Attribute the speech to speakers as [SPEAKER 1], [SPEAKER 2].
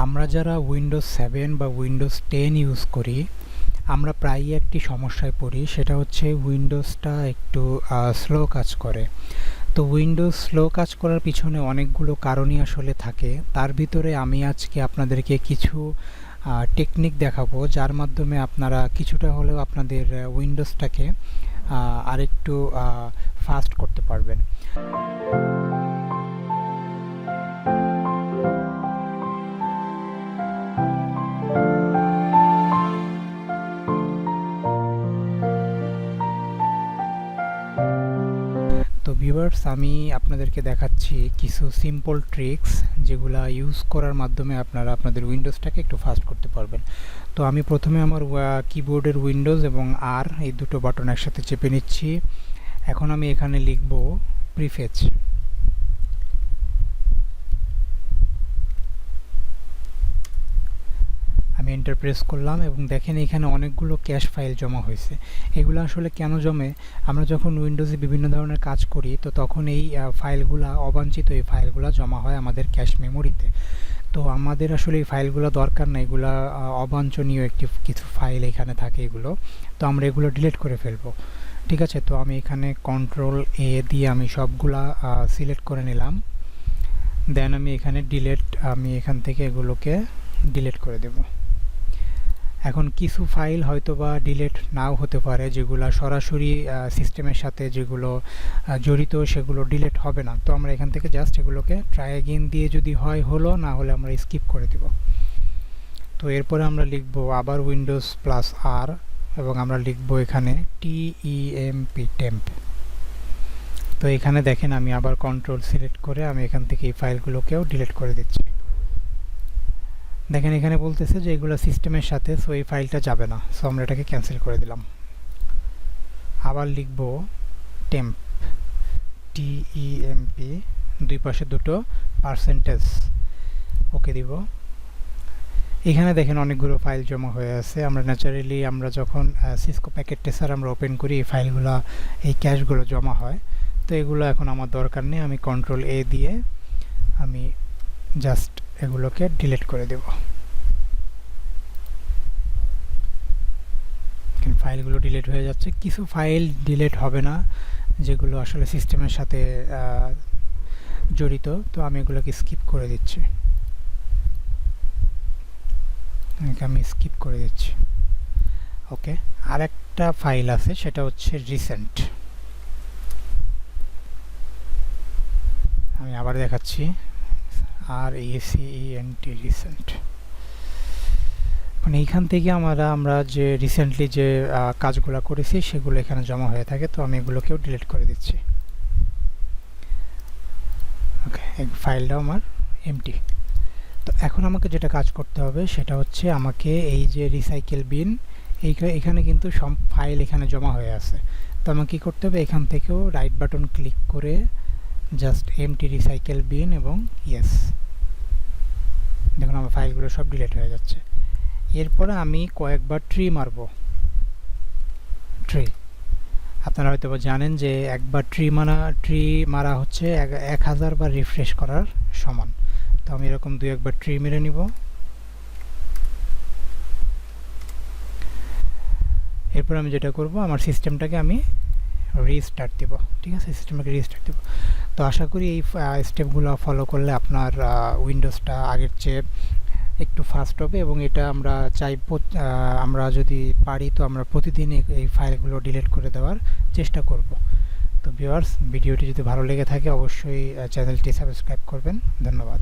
[SPEAKER 1] আমরা যারা উইন্ডোজ 7 বা উইন্ডোজ 10 ইউজ করি আমরা প্রায়ই একটি সমস্যায় পড়ি, সেটা হচ্ছে উইন্ডোজটা একটু স্লো কাজ করে। তো উইন্ডোজ স্লো কাজ করার পিছনে অনেকগুলো কারণই আসলে থাকে। তার ভিতরে আমি আজকে আপনাদেরকে কিছু টেকনিক দেখাবো যার মাধ্যমে আপনারা কিছুটা হলেও আপনাদের উইন্ডোজটাকে আরেকটু ফাস্ট করতে পারবেন। তো ভিউয়ার্স, আমি আপনাদেরকে দেখাচ্ছি কিছু সিম্পল ট্রিক্স যেগুলো ইউজ করার মাধ্যমে আপনারা আপনাদের উইন্ডোজটাকে একটু ফাস্ট করতে পারবেন। তো আমি প্রথমে আমার কিবোর্ডের উইন্ডোজ এবং আর এই দুটো বাটন একসাথে চেপে নিচ্ছি। এখন আমি এখানে লিখব প্রিফেচ। আমি এন্টার প্রেস করলাম এবং দেখেন এখানে অনেকগুলো ক্যাশ ফাইল জমা হয়েছে। এগুলো আসলে কেন জমে? আমরা যখন উইন্ডোজে বিভিন্ন ধরনের কাজ করি তো তখন এই ফাইলগুলো অবাঞ্ছিত এই ফাইলগুলো জমা হয় আমাদের ক্যাশ মেমোরিতে। তো আমাদের আসলে এই ফাইলগুলো দরকার না, এগুলো অবাঞ্ছনীয় কিছু ফাইল এখানে থাকে এগুলো। তো আমরা এগুলো ডিলিট করে ফেলবো। ঠিক আছে, তো আমি এখানে কন্ট্রোল এ দিয়ে আমি সবগুলা সিলেক্ট করে নিলাম। দেন আমি এখানে আমি এখান থেকে এগুলোকে ডিলিট করে দেব। এখন কিছু ফাইল হয়তো বা ডিলিট নাও হতে পারে, যেগুলো সরাসরি সিস্টেমের সাথে যেগুলো জড়িত সেগুলো ডিলিট হবে না। তো আমরা এখান থেকে জাস্ট এগুলোকে ট্রাই অ্যাগেন দিয়ে যদি হয় হলো, না হলে আমরা স্কিপ করে দেব। তো এরপরে আমরা লিখব আবার উইন্ডোজ প্লাস আর এবং আমরা লিখব এখানে টেম্প। তো এখানে দেখেন আমি আবার কন্ট্রোল সিলেক্ট করে আমি এখান থেকে এই ফাইলগুলোকেও ডিলিট করে দিচ্ছি। দেখেন এখানে বলতেছে যে এগুলো সিস্টেমের সাথে, সো এই ফাইলটা যাবে না, সো আমরা এটাকে ক্যান্সেল করে দিলাম। আবার লিখব টেম্প, দুই পাশে দুটো পার্সেন্টেজ, ওকে দিব। এখানে দেখেন অনেকগুলো ফাইল জমা হয়ে আছে। আমরা ন্যাচারালি আমরা যখন সিসকো প্যাকেট টেস্টার আমরা ওপেন করি এই ফাইলগুলো, এই ক্যাশগুলো জমা হয়। তো এগুলো এখন আমার দরকার নেই, আমি কন্ট্রোল এ দিয়ে আমি জাস্ট এগুলোকে ডিলিট করে দেব। ফাইলগুলো ডিলিট হয়ে যাচ্ছে। কিছু ফাইল ডিলিট হবে না যেগুলো আসলে সিস্টেমের সাথে জড়িত, তো আমি এগুলোকে স্কিপ করে দিচ্ছি। আমি স্কিপ করে দিচ্ছি। ওকে, আরেকটা ফাইল আছে, সেটা হচ্ছে রিসেন্ট। আমি আবার দেখাচ্ছি, রিসেন্ট। মানে এইখান থেকে আমরা যে রিসেন্টলি যে কাজগুলো করেছি সেগুলো এখানে জমা হয়ে থাকে। তো আমি এগুলোকেও ডিলিট করে দিচ্ছি। ওকে, এই ফাইলটাও আমার এমটি। তো এখন আমাকে যেটা কাজ করতে হবে সেটা হচ্ছে আমাকে এই যে রিসাইকেল বিন, এখানে কিন্তু সব ফাইল এখানে জমা হয়ে আছে। তো আমাকে কী করতে হবে, এখান থেকেও রাইট বাটন ক্লিক করে জাস্ট এমটি রিসাইকেল বিন এবং ইয়েস। দেখুন আমার ফাইলগুলো সব ডিলিট হয়ে যাচ্ছে। এরপরে আমি কয়েকবার ট্রি মারব। আপনারা হয়তো জানেন যে একবার ট্রি মারা হচ্ছে 1000 বার রিফ্রেশ করার সমান। তো আমি এরকম একবার ট্রি মেরে নিব। এরপর আমি যেটা করব, আমার সিস্টেমটাকে আমি রিস্টার্ট দেব। ঠিক আছে, সিস্টেমটাকে রিস্টার্ট দেব। তো আশা করি এই স্টেপগুলো ফলো করলে আপনার উইন্ডোজটা আগের চেয়ে একটু ফাস্ট হবে এবং এটা আমরা আমরা যদি পারি তো আমরা প্রতিদিন এই ফাইলগুলো ডিলিট করে দেওয়ার চেষ্টা করব। তো ভিউয়ার্স, ভিডিওটি যদি ভালো লেগে থাকে অবশ্যই চ্যানেলটি সাবস্ক্রাইব করবেন। ধন্যবাদ।